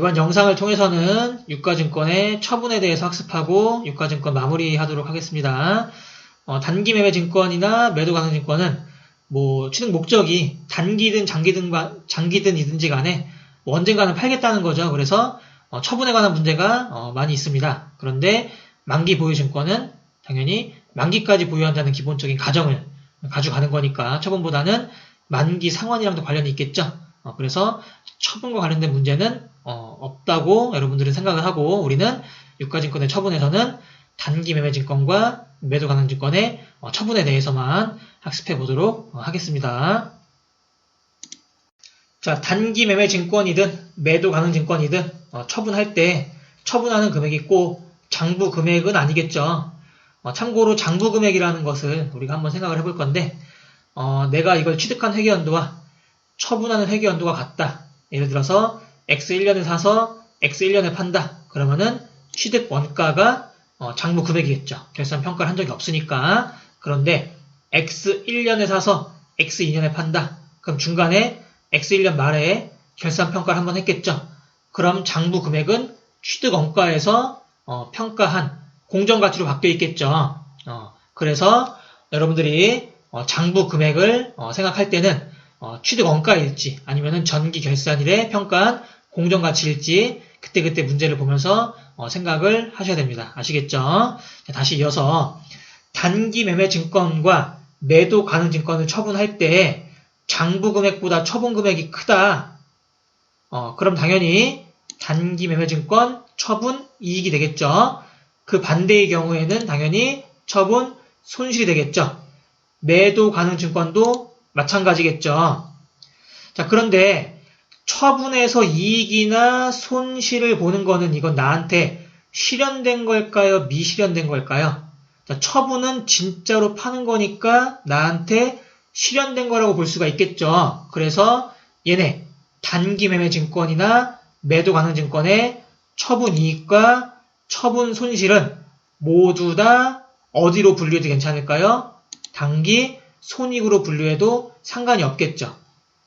이번 영상을 통해서는 유가증권의 처분에 대해서 학습하고 유가증권 마무리하도록 하겠습니다. 단기 매매 증권이나 매도 가능 증권은 취득 목적이 단기든 장기든이든지 간에 언젠가는 팔겠다는 거죠. 그래서 처분에 관한 문제가 많이 있습니다. 그런데 만기 보유 증권은 당연히 만기까지 보유한다는 기본적인 가정을 가져가는 거니까 처분보다는 만기 상환이랑도 관련이 있겠죠. 그래서 처분과 관련된 문제는 없다고 여러분들은 생각을 하고, 우리는 유가증권의 처분에서는 단기 매매 증권과 매도 가능 증권의 처분에 대해서만 학습해 보도록 하겠습니다. 자, 단기 매매 증권이든 매도 가능 증권이든 처분할 때 처분하는 금액이 꼭 장부 금액은 아니겠죠. 참고로 장부 금액이라는 것을 우리가 한번 생각을 해볼 건데, 내가 이걸 취득한 회계연도와 처분하는 회계연도가 같다. 예를 들어서 X1년에 사서 X1년에 판다. 그러면은 취득 원가가 장부 금액이겠죠. 결산 평가를 한 적이 없으니까. 그런데 X1년에 사서 X2년에 판다. 그럼 중간에 X1년 말에 결산 평가를 한번 했겠죠. 그럼 장부 금액은 취득 원가에서 평가한 공정가치로 바뀌어 있겠죠. 그래서 여러분들이 장부 금액을 생각할 때는 취득 원가일지 아니면은 전기 결산일에 평가한 공정가치일지 그때그때 문제를 보면서 생각을 하셔야 됩니다. 아시겠죠? 자, 다시 이어서 단기 매매 증권과 매도 가능 증권을 처분할 때 장부 금액보다 처분 금액이 크다. 그럼 당연히 단기 매매 증권 처분 이익이 되겠죠. 그 반대의 경우에는 당연히 처분 손실이 되겠죠. 매도 가능 증권도 마찬가지겠죠. 자, 그런데 처분에서 이익이나 손실을 보는 거는 이건 나한테 실현된 걸까요? 미실현된 걸까요? 자, 처분은 진짜로 파는 거니까 나한테 실현된 거라고 볼 수가 있겠죠. 그래서 얘네 단기 매매 증권이나 매도 가능 증권의 처분 이익과 처분 손실은 모두 다 어디로 분류해도 괜찮을까요? 단기 손익으로 분류해도 상관이 없겠죠.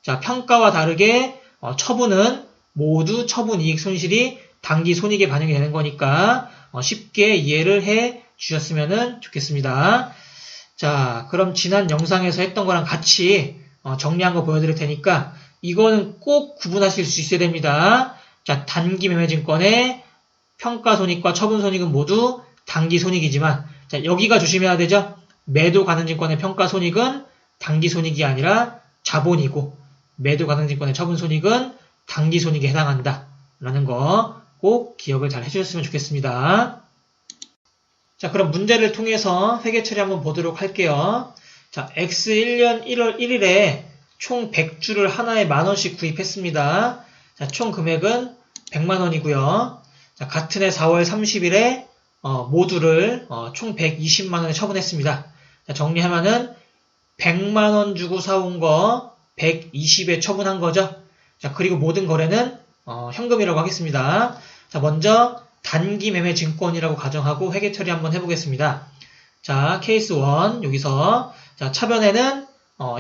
자, 평가와 다르게 처분은 모두 처분 이익 손실이 단기 손익에 반영이 되는 거니까 쉽게 이해를 해 주셨으면 좋겠습니다. 자, 그럼 지난 영상에서 했던 거랑 같이 정리한 거 보여드릴 테니까 이거는 꼭 구분하실 수 있어야 됩니다. 자, 단기 매매 증권의 평가 손익과 처분 손익은 모두 단기 손익이지만, 자, 여기가 조심해야 되죠. 매도 가능 증권의 평가 손익은 단기 손익이 아니라 자본이고, 매도 가능 증권의 처분 손익은 단기 손익에 해당한다. 라는 거 꼭 기억을 잘 해주셨으면 좋겠습니다. 자, 그럼 문제를 통해서 회계 처리 한번 보도록 할게요. 자, X1년 1월 1일에 총 100주를 하나에 만원씩 구입했습니다. 자, 총 금액은 100만원이고요. 자, 같은 해 4월 30일에 모두를 총 120만원에 처분했습니다. 자, 정리하면은 100만원 주고 사온 거 120에 처분한 거죠. 자, 그리고 모든 거래는 현금이라고 하겠습니다. 자, 먼저 단기 매매 증권이라고 가정하고 회계 처리 한번 해보겠습니다. 자, 케이스 1 여기서 자, 차변에는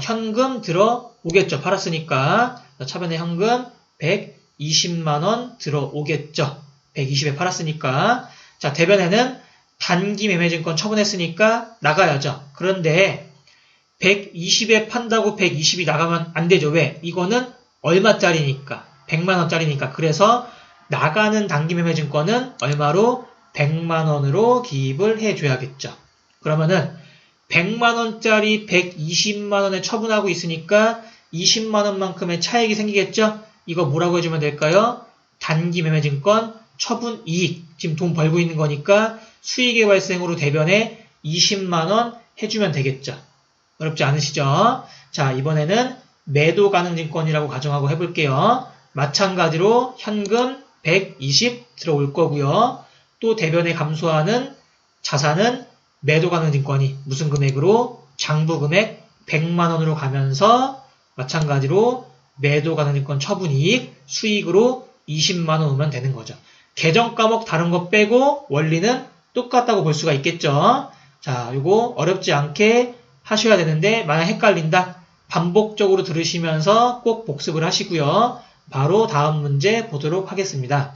현금 들어오겠죠. 팔았으니까. 자, 차변에 현금 120만원 들어오겠죠. 120에 팔았으니까. 자, 대변에는 단기 매매 증권 처분했으니까 나가야죠. 그런데 120에 판다고 120이 나가면 안 되죠. 왜? 이거는 얼마짜리니까? 100만원짜리니까. 그래서 나가는 단기 매매 증권은 얼마로? 100만원으로 기입을 해줘야겠죠. 그러면은 100만원짜리 120만원에 처분하고 있으니까 20만원만큼의 차익이 생기겠죠? 이거 뭐라고 해주면 될까요? 단기 매매 증권 처분 이익. 지금 돈 벌고 있는 거니까 수익의 발생으로 대변에 20만원 해주면 되겠죠. 어렵지 않으시죠? 자, 이번에는 매도 가능 증권이라고 가정하고 해볼게요. 마찬가지로 현금 120 들어올 거고요. 또 대변에 감소하는 자산은 매도 가능 증권이 무슨 금액으로? 장부 금액 100만원으로 가면서 마찬가지로 매도 가능 증권 처분 이익 수익으로 20만원 오면 되는 거죠. 계정 과목 다른 거 빼고 원리는 똑같다고 볼 수가 있겠죠. 자, 요거 어렵지 않게 하셔야 되는데 만약 헷갈린다. 반복적으로 들으시면서 꼭 복습을 하시고요. 바로 다음 문제 보도록 하겠습니다.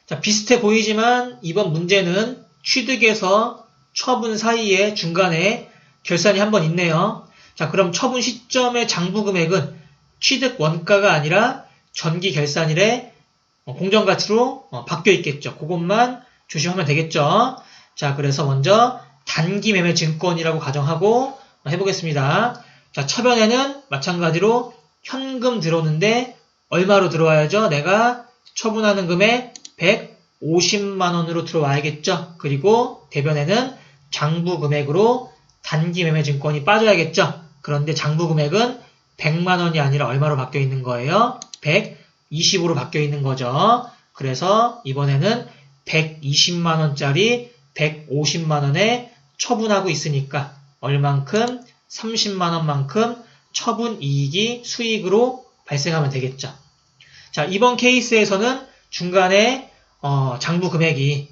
자, 비슷해 보이지만 이번 문제는 취득에서 처분 사이에 중간에 결산이 한 번 있네요. 자, 그럼 처분 시점의 장부 금액은 취득 원가가 아니라 전기 결산일의 공정가치로 바뀌어 있겠죠. 그것만 조심하면 되겠죠. 자, 그래서 먼저 단기 매매 증권이라고 가정하고 해보겠습니다. 자, 처변에는 마찬가지로 현금 들어오는데 얼마로 들어와야죠? 내가 처분하는 금액 150만 원으로 들어와야겠죠. 그리고 대변에는 장부 금액으로 단기 매매 증권이 빠져야겠죠. 그런데 장부 금액은 100만 원이 아니라 얼마로 바뀌어 있는 거예요? 120으로 바뀌어 있는 거죠. 그래서 이번에는 120만 원짜리 150만 원에 처분하고 있으니까 얼만큼? 30만 원만큼 처분 이익이 수익으로 발생하면 되겠죠. 자, 이번 케이스에서는 중간에 장부 금액이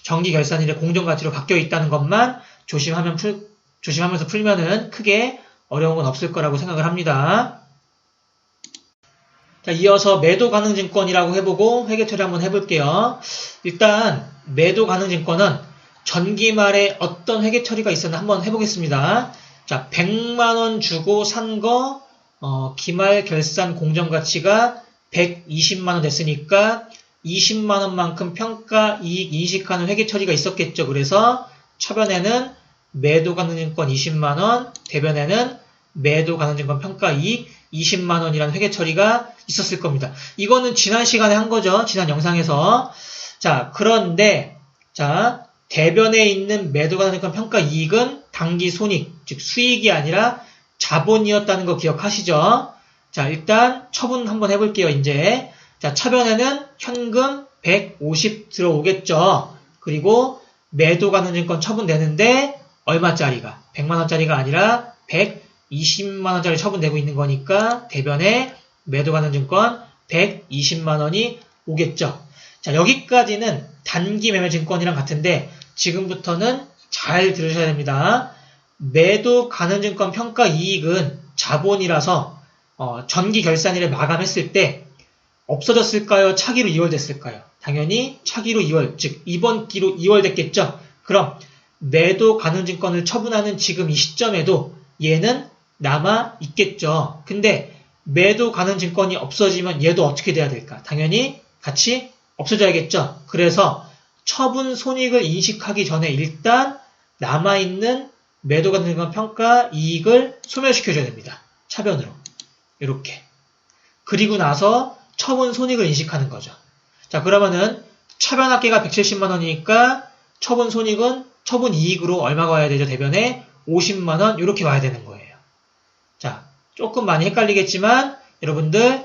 정기 결산일의 공정가치로 바뀌어 있다는 것만 조심하면서 풀면은 크게 어려운 건 없을 거라고 생각을 합니다. 자, 이어서 매도 가능 증권이라고 해보고 회계 처리 한번 해볼게요. 일단 매도 가능 증권은 전기 말에 어떤 회계 처리가 있었나 한번 해보겠습니다. 자, 100만 원 주고 산 거 기말 결산 공정가치가 120만 원 됐으니까 20만 원만큼 평가 이익 인식하는 회계 처리가 있었겠죠. 그래서 처변에는 매도 가능 증권 20만 원, 대변에는 매도 가능 증권 평가 이익 20만 원이라는 회계 처리가 있었을 겁니다. 이거는 지난 시간에 한 거죠. 지난 영상에서. 자, 그런데 자, 대변에 있는 매도 가능 증권 평가 이익은 당기 손익, 즉 수익이 아니라 자본이었다는 거 기억하시죠? 자, 일단 처분 한번 해볼게요. 이제 자, 처변에는 현금 150 들어오겠죠. 그리고 매도 가능 증권 처분되는데 얼마짜리가? 100만 원짜리가 아니라 120만 원짜리 처분되고 있는 거니까 대변에 매도 가능 증권 120만 원이 오겠죠. 자, 여기까지는 단기 매매 증권이랑 같은데 지금부터는 잘 들으셔야 됩니다. 매도 가능 증권 평가 이익은 자본이라서 전기 결산일을 마감했을 때 없어졌을까요? 차기로 이월됐을까요? 당연히 차기로 이월, 즉 이번 기로 이월됐겠죠. 그럼 매도 가능 증권을 처분하는 지금 이 시점에도 얘는 남아 있겠죠. 근데 매도 가능 증권이 없어지면 얘도 어떻게 돼야 될까? 당연히 같이 없어져야겠죠. 그래서 처분 손익을 인식하기 전에 일단 남아있는 매도 가능 증권 평가 이익을 소멸시켜줘야 됩니다. 차변으로. 이렇게. 그리고 나서 처분 손익을 인식하는 거죠. 자, 그러면은 차변 합계가 170만 원이니까 처분 손익은 처분 이익으로 얼마가 와야 되죠? 대변에 50만 원 이렇게 와야 되는 거예요. 자, 조금 많이 헷갈리겠지만 여러분들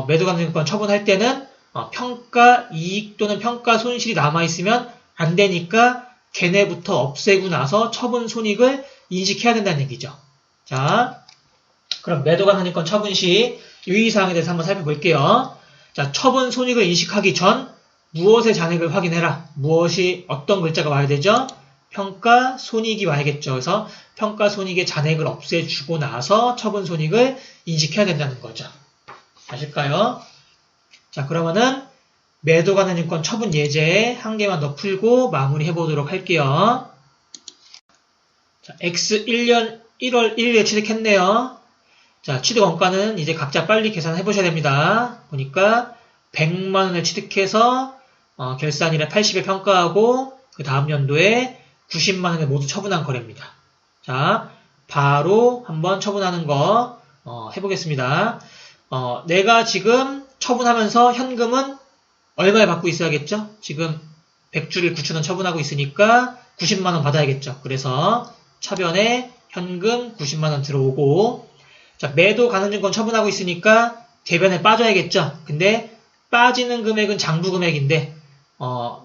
매도 가능 증권 처분할 때는 평가 이익 또는 평가 손실이 남아있으면 안 되니까 걔네부터 없애고 나서 처분 손익을 인식해야 된다는 얘기죠. 자, 그럼 매도 가능 증권 처분 시 유의사항에 대해서 한번 살펴볼게요. 자, 처분 손익을 인식하기 전 무엇의 잔액을 확인해라. 무엇이 어떤 글자가 와야 되죠? 평가 손익이 와야겠죠. 그래서 평가 손익의 잔액을 없애주고 나서 처분 손익을 인식해야 된다는 거죠. 아실까요? 자, 그러면은 매도 가능 증권 처분 예제 한 개만 더 풀고 마무리 해보도록 할게요. 자, X 1년 1월 1일에 취득했네요. 자, 취득 원가는 이제 각자 빨리 계산해 보셔야 됩니다. 보니까 100만 원에 취득해서 결산일에 80에 평가하고 그 다음 연도에 90만 원에 모두 처분한 거래입니다. 자, 바로 한번 처분하는 거 해보겠습니다. 내가 지금 처분하면서 현금은 얼마에 받고 있어야겠죠? 지금 100주를 9,000원 처분하고 있으니까 90만 원 받아야겠죠. 그래서 차변에 현금 90만 원 들어오고 자, 매도 가능 증권 처분하고 있으니까 대변에 빠져야겠죠. 근데 빠지는 금액은 장부 금액인데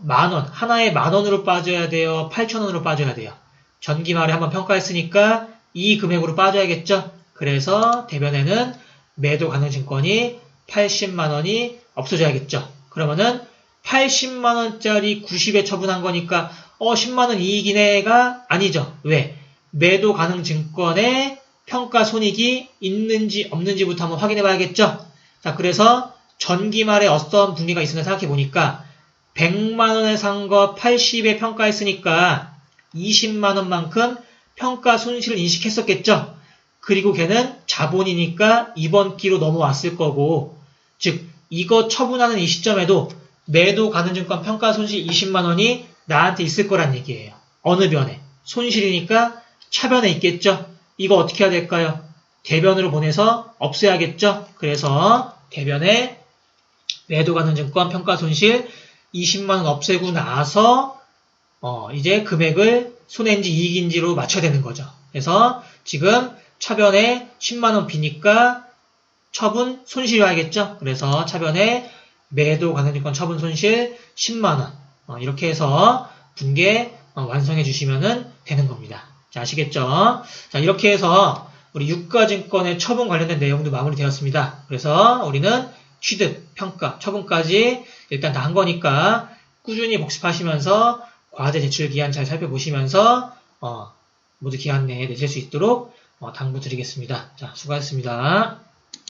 만원, 하나에 만원으로 빠져야 돼요? 8,000원으로 빠져야 돼요? 전기말에 한번 평가했으니까 이 금액으로 빠져야겠죠. 그래서 대변에는 매도 가능 증권이 80만 원이 없어져야겠죠. 그러면은 80만 원짜리 90에 처분한 거니까 10만 원 이익이네가 아니죠. 왜? 매도 가능 증권에 평가 손익이 있는지 없는지부터 한번 확인해 봐야겠죠. 자, 그래서 전기말에 어떤 분리가 있으나 생각해 보니까 100만원에 산 거 80에 평가했으니까 20만원만큼 평가 손실을 인식했었겠죠. 그리고 걔는 자본이니까 이번 기로 넘어왔을 거고, 즉 이거 처분하는 이 시점에도 매도 가능증권 평가 손실 20만원이 나한테 있을 거란 얘기예요. 어느 변에? 손실이니까 차변에 있겠죠. 이거 어떻게 해야 될까요? 대변으로 보내서 없애야겠죠. 그래서 대변에 매도 가능증권 평가 손실 20만원 없애고 나서 이제 금액을 손해인지 이익인지로 맞춰야 되는 거죠. 그래서 지금 차변에 10만원 비니까 처분 손실이 와야겠죠. 그래서 차변에 매도 가능증권 처분 손실 10만원 이렇게 해서 분계 완성해 주시면 되는 겁니다. 자, 아시겠죠? 자, 이렇게 해서 우리 유가증권의 처분 관련된 내용도 마무리되었습니다. 그래서 우리는 취득, 평가, 처분까지 일단 다 한 거니까 꾸준히 복습하시면서 과제 제출 기한 잘 살펴보시면서 모두 기한 내에 내실 수 있도록 당부 드리겠습니다. 자, 수고하셨습니다.